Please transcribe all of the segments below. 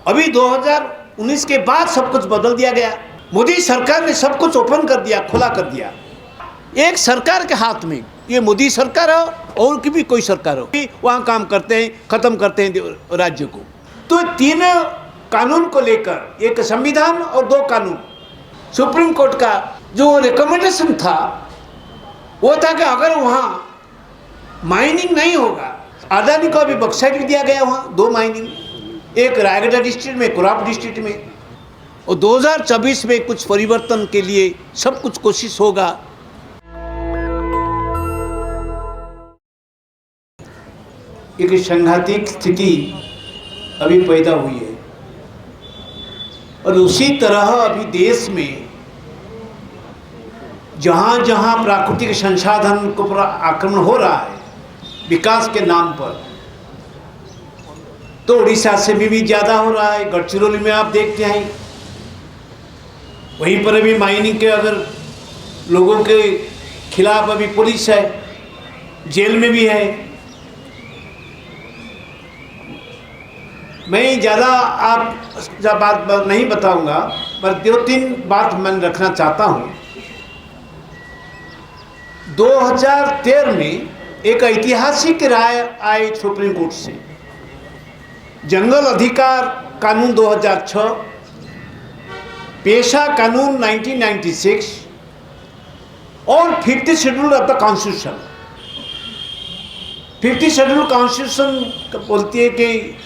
अभी 2019 के बाद सब कुछ बदल दिया गया। मोदी सरकार ने सब कुछ ओपन कर दिया, खुला कर दिया। एक सरकार के हाथ में, ये मोदी सरकार हो और की भी कोई सरकार हो, वहाँ काम करते हैं, खत्म करते हैं राज्य को। तो तीन कानून को लेकर, एक संविधान और दो कानून, सुप्रीम कोर्ट का जो रिकमेंडेशन था वो था कि अगर वहाँ माइनिंग नहीं होगा, अदानी को अभी बक्साइट भी दिया गया वहाँ 2 माइनिंग, एक रायगढ़ डिस्ट्रिक्ट में, कोरापुट डिस्ट्रिक्ट में, और 2024 में कुछ परिवर्तन के लिए सब कुछ कोशिश होगा। एक संघातिक स्थिति अभी पैदा हुई है और उसी तरह अभी देश में जहाँ जहाँ प्राकृतिक संसाधन को पर आक्रमण हो रहा है विकास के नाम पर, तो उड़ीसा से भी ज़्यादा हो रहा है। गढ़चिरौली में आप देखते हैं, वहीं पर अभी माइनिंग के अगर लोगों के खिलाफ अभी पुलिस है, जेल में भी है। मैं ज़्यादा आप बात नहीं बताऊंगा, पर 2-3 बात मैं रखना चाहता हूँ। 2013 में एक ऐतिहासिक राय आई सुप्रीम कोर्ट से, जंगल अधिकार कानून 2006, पेशा कानून 1996 और 50 schedule of the constitution. 50 schedule constitution बोलती है कि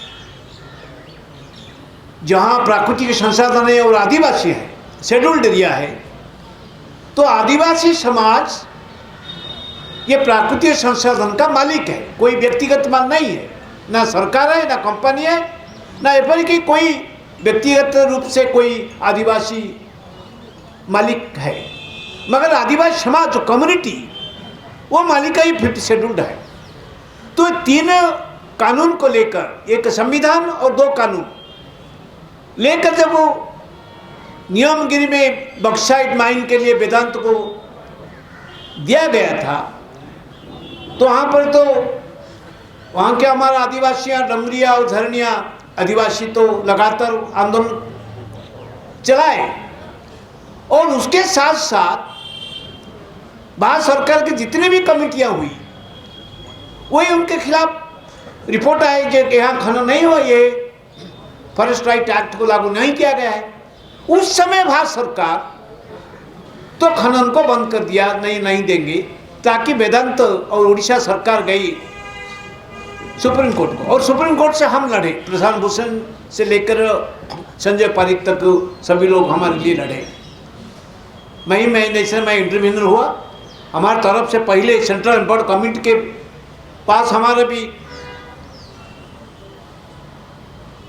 जहाँ प्राकृतिक संसाधन है और आदिवासी है, शेड्यूल्ड एरिया है, तो आदिवासी समाज ये प्राकृतिक संसाधन का मालिक है, कोई व्यक्तिगत माल नहीं है, ना सरकार है, ना कंपनी है, ना एपर की कोई व्यक्तिगत रूप से कोई आदिवासी मालिक है, मगर आदिवासी समाज जो कम्युनिटी वो मालिक ही 50 शेड्यूल्ड है। तो 3 कानून को लेकर, एक संविधान और 2 कानून लेकर जब वो नियमगिरी में बक्साइट माइन के लिए वेदांत को दिया गया था, तो वहाँ पर तो वहाँ के हमारा आदिवासियाँ, डमरिया और धरनिया आदिवासी तो लगातार आंदोलन चलाए, और उसके साथ साथ भारत सरकार की जितनी भी कमेटियाँ हुई वही उनके खिलाफ रिपोर्ट आई कि यहाँ खनन नहीं हो, ये फॉरेस्ट राइट एक्ट को लागू नहीं किया गया है। उस समय भारत सरकार तो खनन को बंद कर दिया, नहीं देंगे, ताकि वेदांत और उड़ीसा सरकार गई सुप्रीम कोर्ट को, और सुप्रीम कोर्ट से हम लड़े, प्रशांत भूषण से लेकर संजय पारिक तक सभी लोग हमारे लिए लड़े। मैं इंटरव्यूनर हुआ, हमारी तरफ से पहले सेंट्रल एम्पावर्ड कमेटी के पास हमारा भी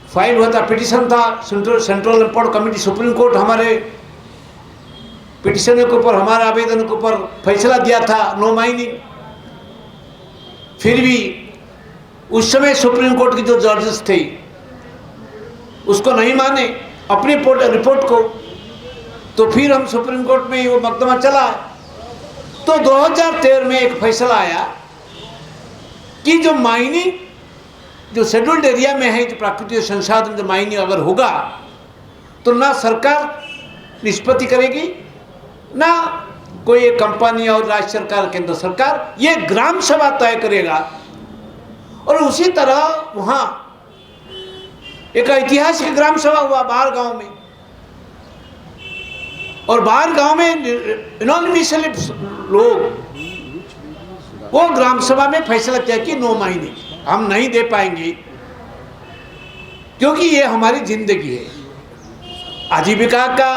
फाइल हुआ था, पिटिशन था, central empowered committee, supreme court हमारे पिटिशन के ऊपर, हमारे आवेदन के ऊपर फैसला दिया था नो माइनिंग। फिर भी उस समय सुप्रीम कोर्ट के जो जजेस थे उसको नहीं माने अपनी रिपोर्ट को, तो फिर हम सुप्रीम कोर्ट में वो मुकदमा चला। तो 2013 में एक फैसला आया कि जो माइनिंग जो शेड्यूल्ड एरिया में है, जो प्राकृतिक संसाधन जो माइनिंग अगर होगा तो ना सरकार निष्पत्ति करेगी, ना कोई एक कंपनी और राज्य सरकार, केंद्र सरकार, ये ग्राम सभा तय करेगा। और उसी तरह वहाँ एक ऐतिहासिक ग्राम सभा हुआ बाहर गांव में, और बाहर गांव में इनॉनिमसली लोग वो ग्राम सभा में फैसला किया कि नो माइनिंग, हम नहीं दे पाएंगे, क्योंकि ये हमारी जिंदगी है, आजीविका का,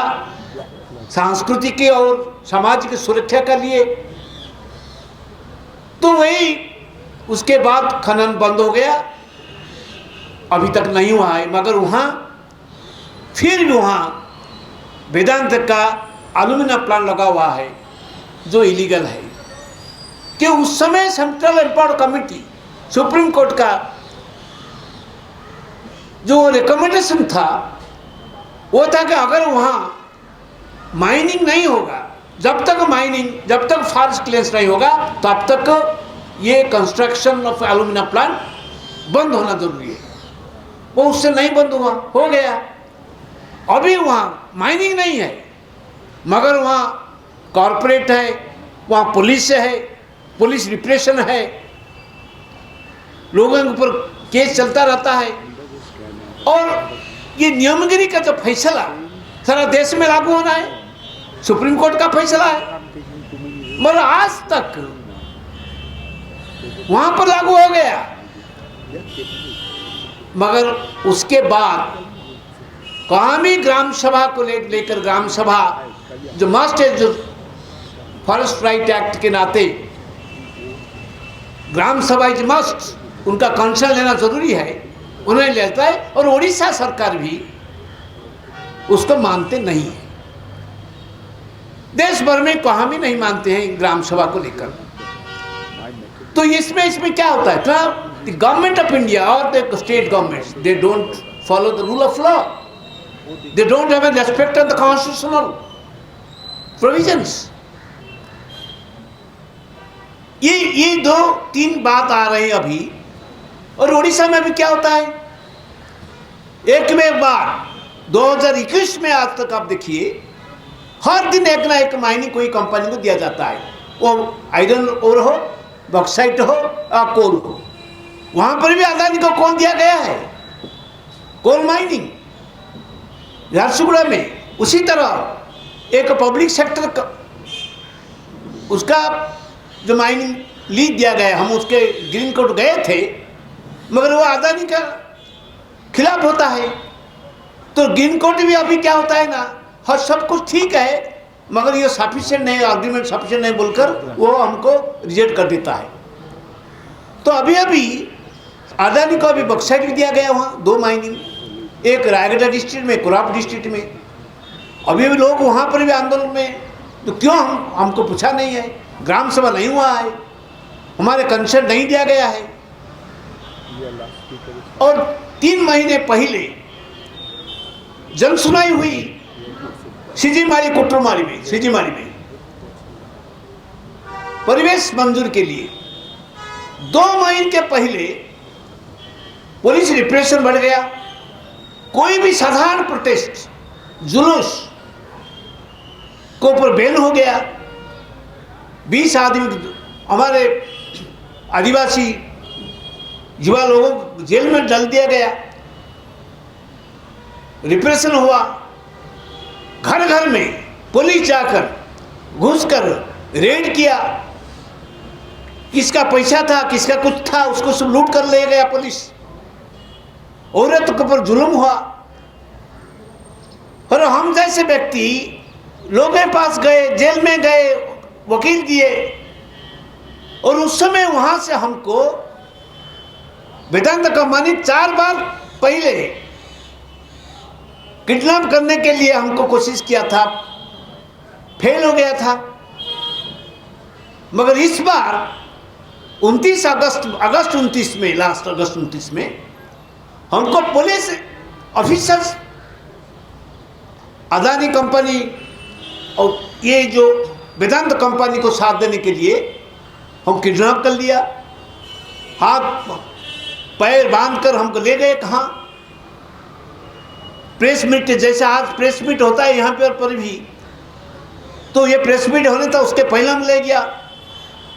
सांस्कृतिक और सामाजिक सुरक्षा के लिए। तो वही उसके बाद खनन बंद हो गया, अभी तक नहीं हुआ है, मगर वहाँ फिर भी वहाँ वेदांत का एल्यूमिनियम प्लांट लगा हुआ है जो इलीगल है। कि उस समय central empowered committee, supreme court का जो रिकमेंडेशन था वो था कि अगर वहाँ माइनिंग नहीं होगा, जब तक फॉरेस्ट क्लियरेंस नहीं होगा, तब तक ये कंस्ट्रक्शन ऑफ एल्यूमिनियम प्लांट बंद होना जरूरी है। वो उससे नहीं बंद हुआ, हो गया। अभी वहाँ माइनिंग नहीं है, मगर वहाँ कॉरपोरेट है, वहाँ पुलिस है, पुलिस रिप्रेशन है, लोगों के ऊपर केस चलता रहता है। और ये नियमगिरी का जो फैसला सारा देश में लागू होना है, सुप्रीम कोर्ट का फैसला है, मगर आज तक वहां पर लागू हो गया। मगर उसके बाद कहाँ भी ग्राम सभा को लेकर ग्राम सभा जो मस्ट है, जो फॉरेस्ट राइट एक्ट के नाते ग्राम सभा इज मस्ट, उनका कंसर्न लेना जरूरी है, उन्हें लेता है। और उड़ीसा सरकार भी उसको मानते नहीं है, देश भर में कहाँ भी नहीं मानते हैं ग्राम सभा को लेकर। तो इसमें क्या होता है, द गवर्नमेंट ऑफ इंडिया और the state governments, they don't follow the rule of law, they don't have respect of the constitutional provisions. ये दो तीन बात आ रही है अभी। और उड़ीसा में अभी क्या होता है, एक में एक बार 2021 में आज तक आप देखिए, हर दिन एक ना एक माइनिंग कोई कंपनी को दिया जाता है, वो आयरन ओर हो, बॉक्साइट हो या कोल हो। वहां पर भी अदानी को कौन दिया गया है, कोल माइनिंग झारसुगुड़ा में। उसी तरह एक पब्लिक सेक्टर का उसका जो माइनिंग लीज दिया गया, हम उसके ग्रीन कोर्ट गए थे, मगर वो अदानी का खिलाफ होता है। तो ग्रीन कोर्ट भी अभी क्या होता है ना, हर सब कुछ ठीक है, मगर ये सफिशिएंट नहीं, आर्ग्यूमेंट सफिशिएंट नहीं बोलकर वो हमको रिजेक्ट कर देता है। तो अभी अदानी को अभी बक्साइट भी दिया गया वहाँ, 2 माइनिंग, एक रायगढ़ डिस्ट्रिक्ट में, कोरापुट डिस्ट्रिक्ट में। अभी भी लोग वहाँ पर भी आंदोलन में, तो क्यों हमको पूछा नहीं है, ग्राम सभा नहीं हुआ है, हमारे कंसर्न नहीं दिया गया है। और 3 महीने पहले जनसुनाई हुई सीजीमारी कुट्टूमारी में, सीजीमारी में परिवेश मंजूर के लिए। 2 महीने के पहले पुलिस रिप्रेशन बढ़ गया। कोई भी साधारण प्रोटेस्ट जुलूस को ऊपर बैन हो गया। 20 आदमी हमारे आदिवासी युवा लोगों को जेल में डाल दिया गया, रिप्रेशन हुआ। घर घर में पुलिस जाकर घुसकर रेड किया, किसका पैसा था, किसका कुछ था, उसको सब लूट कर ले गया पुलिस। औरत के ऊपर जुल्म हुआ। और हम जैसे व्यक्ति लोगों के पास गए, जेल में गए, वकील दिए, और उस समय वहां से हमको वेदांत कंपनी 4 बार पहले किडनैप करने के लिए हमको कोशिश किया था, फेल हो गया था। मगर इस बार 29 अगस्त 29 में, लास्ट अगस्त 29 में हमको पुलिस ऑफिसर्स अदानी कंपनी और ये जो वेदांत कंपनी को साथ देने के लिए हम किडनैप कर लिया। हाथ पैर बांधकर हमको ले गए। कहाँ? प्रेस मीट, जैसे आज प्रेस मीट होता है यहाँ पर भी, तो ये प्रेस मीट होने था उसके पहले हम ले गया,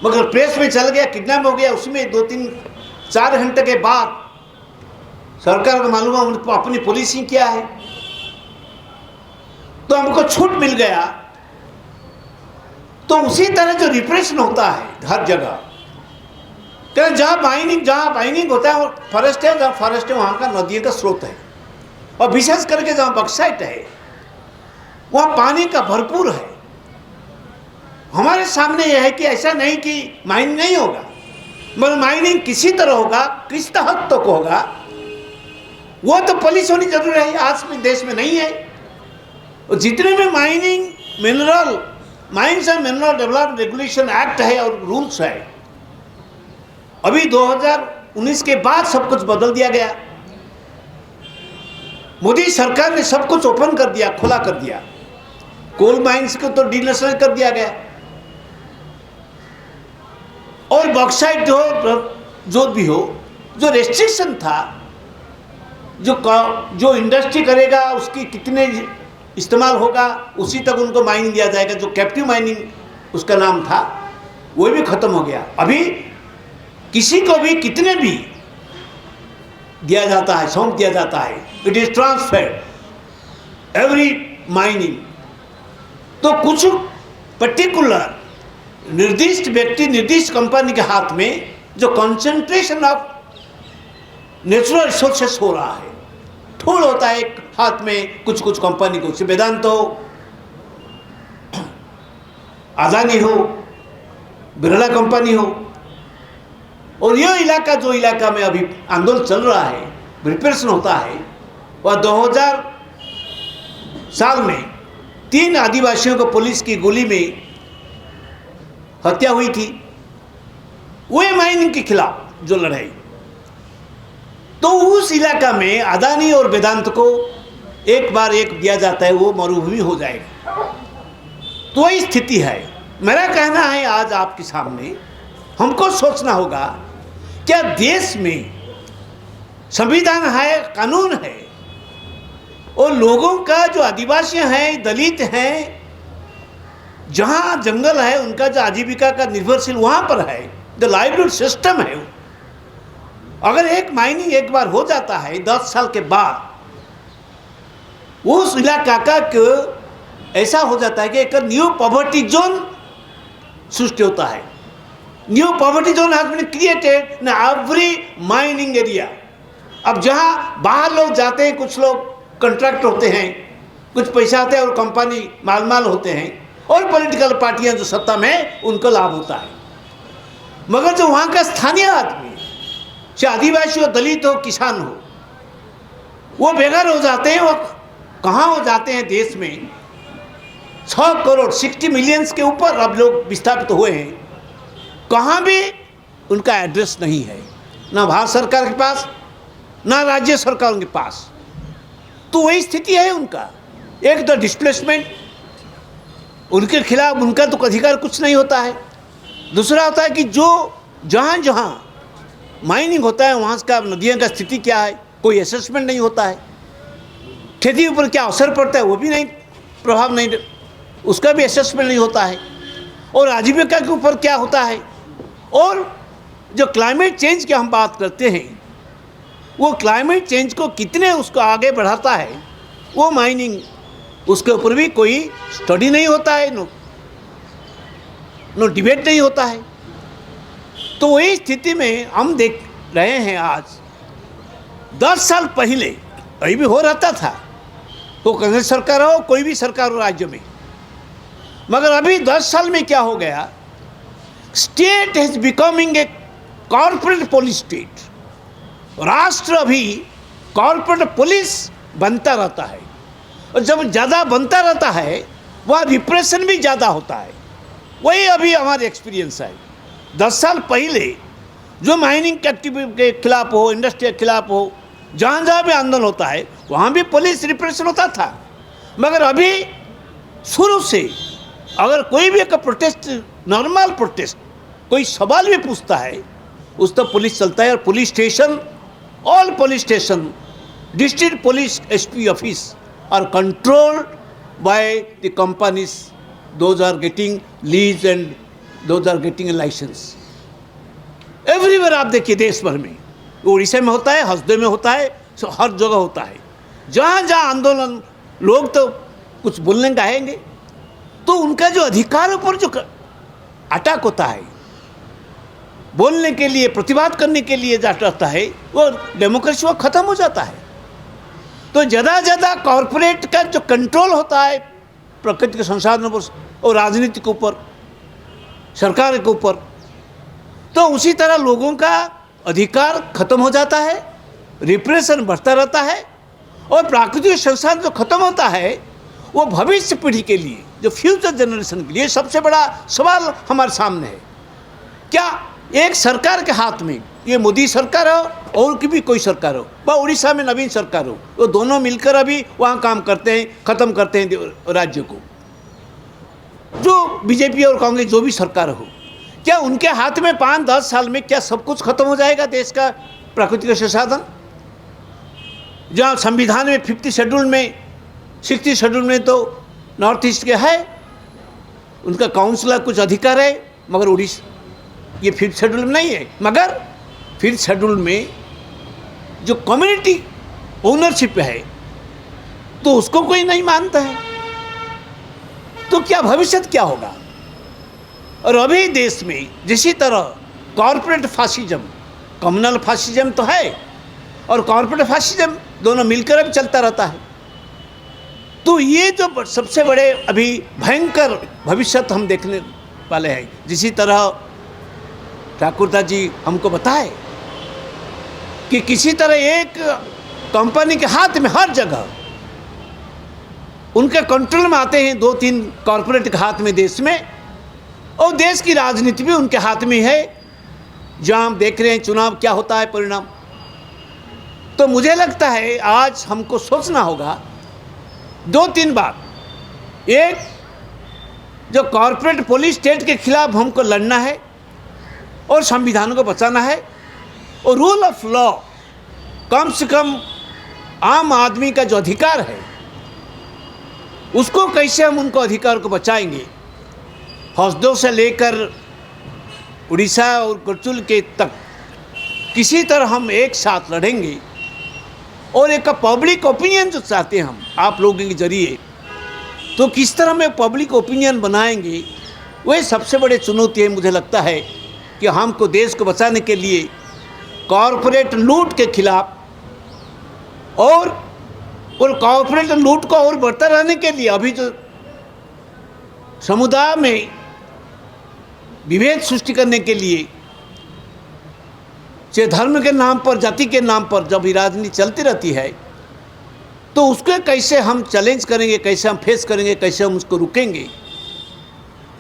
मगर प्रेस में चल गया, किडनैप हो गया। उसमें 2-3-4 घंटे के बाद सरकार को मालूम है उनको अपनी पॉलिसी क्या है, तो हमको छूट मिल गया। तो उसी तरह जो रिप्रेशन होता है हर जगह, क्या जहाँ माइनिंग होता है फॉरेस्ट है, जहाँ फॉरेस्ट है वहाँ का नदियों का स्रोत है, और विशेष करके जहाँ बक्साइट है वहाँ पानी का भरपूर है। हमारे सामने यह है कि ऐसा नहीं कि माइनिंग नहीं होगा, मगर माइनिंग किसी तरह होगा, किस तहत तो होगा, वो तो पुलिस होनी जरूरी है। आज भी देश में नहीं है। और जितने भी mines and mineral development regulation act है और रूल्स है, अभी 2019 के बाद सब कुछ बदल दिया गया। मोदी सरकार ने सब कुछ ओपन कर दिया, खुला कर दिया। कोल माइंस को तो डीनेशनल कर दिया गया, और बॉक्साइट हो जो भी हो, जो रेस्ट्रिक्शन था जो इंडस्ट्री करेगा उसकी कितने इस्तेमाल होगा, उसी तक उनको माइनिंग दिया जाएगा। जो कैप्टिव माइनिंग उसका नाम था, वो भी ख़त्म हो गया। अभी किसी को भी कितने भी दिया जाता है, सौंप दिया जाता है, it is transferred every mining. तो कुछ पर्टिकुलर निर्दिष्ट व्यक्ति, निर्दिष्ट कंपनी के हाथ में जो कंसंट्रेशन ऑफ नेचुरल रिसोर्सेस हो रहा है, ठूल होता है एक हाथ में कुछ कुछ कंपनी को, वेदांत हो, अदानी हो, बिरला कंपनी हो। और ये इलाका, जो इलाका में अभी आंदोलन चल रहा है, प्रिपरेशन होता है, वह 2000 साल में 3 आदिवासियों को पुलिस की गोली में हत्या हुई थी। वो माइनिंग के खिलाफ जो लड़ाई, तो उस इलाका में अदानी और वेदांत को एक बार एक दिया जाता है, वो मरुभूमि हो जाएगा। तो वही स्थिति है। मेरा कहना है आज आपके सामने, हमको सोचना होगा, क्या देश में संविधान है, कानून है, और लोगों का जो आदिवासी हैं, दलित हैं, जहाँ जंगल है, उनका जो आजीविका का निर्भरशील वहाँ पर है, जो लाइवलीहुड सिस्टम है, अगर एक माइनिंग एक बार हो जाता है 10 साल के बाद, उस इलाका का ऐसा हो जाता है कि एक न्यू पॉवर्टी जोन सृष्टि होता है। New poverty zone has been created in every mining area. अब जहाँ बाहर लोग जाते हैं, कुछ लोग कॉन्ट्रैक्ट होते हैं, कुछ पैसा आते हैं और कंपनी माल होते हैं, और पॉलिटिकल पार्टियां जो सत्ता में, उनको लाभ होता है। मगर जो वहाँ का स्थानीय आदमी, चाहे आदिवासी हो, दलित हो, किसान हो, वो बेघर हो जाते हैं। वो कहाँ हो जाते हैं? देश में 6 करोड़ 60 मिलियंस के ऊपर अब लोग विस्थापित हुए हैं। कहाँ भी उनका एड्रेस नहीं है, ना भारत सरकार के पास, ना राज्य सरकारों के पास। तो वही स्थिति है उनका। एक तो डिस्प्लेसमेंट, उनके खिलाफ उनका तो अधिकार कुछ नहीं होता है। दूसरा होता है कि जो जहाँ जहाँ माइनिंग होता है, वहाँ का नदियों का स्थिति क्या है, कोई असेसमेंट नहीं होता है। खेती ऊपर क्या असर पड़ता है, वो भी नहीं, प्रभाव नहीं, उसका भी असेसमेंट नहीं होता है। और आजीविका के ऊपर क्या होता है, और जो क्लाइमेट चेंज की हम बात करते हैं, वो क्लाइमेट चेंज को कितने उसको आगे बढ़ाता है, वो माइनिंग, उसके ऊपर भी कोई स्टडी नहीं होता है, नो डिबेट नहीं होता है। तो वही स्थिति में हम देख रहे हैं आज। 10 साल पहले अभी भी हो रहता था, वो कांग्रेस सरकार हो, कोई भी सरकार हो राज्य में। मगर अभी 10 साल में क्या हो गया, state is becoming a corporate police state. राष्ट्र अभी कॉर्पोरेट पुलिस बनता रहता है, और जब ज़्यादा बनता रहता है, वह रिप्रेशन भी ज़्यादा होता है। वही अभी हमारे एक्सपीरियंस है। 10 साल पहले जो माइनिंग एक्टिविटी के खिलाफ हो, इंडस्ट्री के खिलाफ हो, जहाँ जहाँ भी आंदोलन होता है, वहाँ भी पुलिस रिप्रेशन होता था। मगर अभी शुरू से अगर कोई भी एक प्रोटेस्ट, नॉर्मल प्रोटेस्ट, कोई सवाल भी पूछता है, उस तो पुलिस चलता है। और police station, all police station, district police SP office are controlled by the companies, those are getting lease and those are getting a license. Everywhere आप देखिए, देश भर में, उड़ीसा में होता है, हसदे में होता है, हर जगह होता है। जहाँ जहाँ आंदोलन, लोग तो कुछ बोलने का आएंगे, तो उनका जो अधिकारों पर जो अटैक होता है, बोलने के लिए, प्रतिवाद करने के लिए जाता है, वो डेमोक्रेसी वो ख़त्म हो जाता है। तो ज़्यादा कॉरपोरेट का जो कंट्रोल होता है प्रकृति के संसाधनों पर और राजनीति के ऊपर, सरकार के ऊपर, तो उसी तरह लोगों का अधिकार खत्म हो जाता है, रिप्रेशन बढ़ता रहता है। और प्राकृतिक संसाधन जो खत्म होता है, वो भविष्य पीढ़ी के लिए, जो फ्यूचर जनरेशन के लिए सबसे बड़ा सवाल हमारे सामने है। क्या एक सरकार के हाथ में, ये मोदी सरकार हो और की भी कोई सरकार हो, व उड़ीसा में नवीन सरकार हो, वो दोनों मिलकर अभी वहाँ काम करते हैं, ख़त्म करते हैं राज्य को। जो बीजेपी और कांग्रेस जो भी सरकार हो, क्या उनके हाथ में 5-10 साल में क्या सब कुछ खत्म हो जाएगा, देश का प्राकृतिक संसाधन? जहाँ संविधान में 50 शेड्यूल में 60 शेड्यूल में तो नॉर्थ ईस्ट के है, उनका काउंसिलर कुछ अधिकार है, मगर उड़ीसा ये 5th शेड्यूल में नहीं है। मगर 5th शेड्यूल में जो कम्युनिटी ओनरशिप है तो उसको कोई नहीं मानता है, तो क्या भविष्य क्या होगा। और अभी देश में जिसी तरह कॉरपोरेट फासिज्म, कम्युनल फासिज्म तो है और कॉरपोरेट फासिज्म दोनों मिलकर अब चलता रहता है, तो ये जो सबसे बड़े अभी भयंकर भविष्य हम देखने वाले हैं। जिसी तरह ठाकुरदास जी हमको बताए कि किसी तरह एक कंपनी के हाथ में हर जगह उनके कंट्रोल में आते हैं 2-3 कॉरपोरेट के हाथ में देश में, और देश की राजनीति भी उनके हाथ में है। जहाँ हम देख रहे हैं चुनाव क्या होता है परिणाम, तो मुझे लगता है आज हमको सोचना होगा 2-3 बात। एक, जो कॉरपोरेट पुलिस स्टेट के खिलाफ हमको लड़ना है और संविधान को बचाना है, और रूल ऑफ लॉ, कम से कम आम आदमी का जो अधिकार है उसको कैसे हम उनको अधिकार को बचाएंगे। हौसदों से लेकर उड़ीसा और गढ़चुल के तक किसी तरह हम एक साथ लड़ेंगे, और एक पब्लिक ओपिनियन जो चाहते हैं हम आप लोगों के जरिए, तो किस तरह में पब्लिक ओपिनियन बनाएंगे, वही सबसे बड़ी चुनौती है। मुझे लगता है कि हमको देश को बचाने के लिए कॉरपोरेट लूट के खिलाफ और कॉरपोरेट लूट को और बढ़ता रहने के लिए अभी जो समुदाय में विभेद सृष्टि करने के लिए, चाहे धर्म के नाम पर, जाति के नाम पर जब ये राजनीति चलती रहती है, तो उसको कैसे हम चैलेंज करेंगे, कैसे हम फेस करेंगे, कैसे हम उसको रुकेंगे।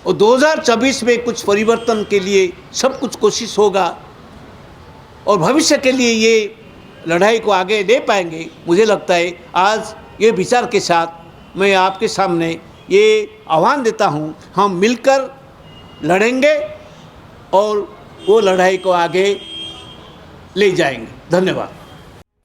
और 2024 में कुछ परिवर्तन के लिए सब कुछ कोशिश होगा, और भविष्य के लिए ये लड़ाई को आगे ले पाएंगे। मुझे लगता है आज ये विचार के साथ मैं आपके सामने ये आह्वान देता हूँ, हम मिलकर लड़ेंगे और वो लड़ाई को आगे ले जाएंगे। धन्यवाद।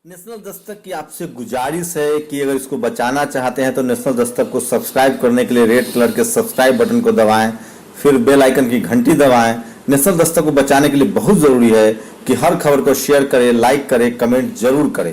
नेशनल दस्तक की आपसे गुजारिश है कि अगर इसको बचाना चाहते हैं तो नेशनल दस्तक को सब्सक्राइब करने के लिए रेड कलर के सब्सक्राइब बटन को दबाएं, फिर बेल आइकन की घंटी दबाएं। नेशनल दस्तक को बचाने के लिए बहुत जरूरी है कि हर खबर को शेयर करें, लाइक करें, कमेंट जरूर करें।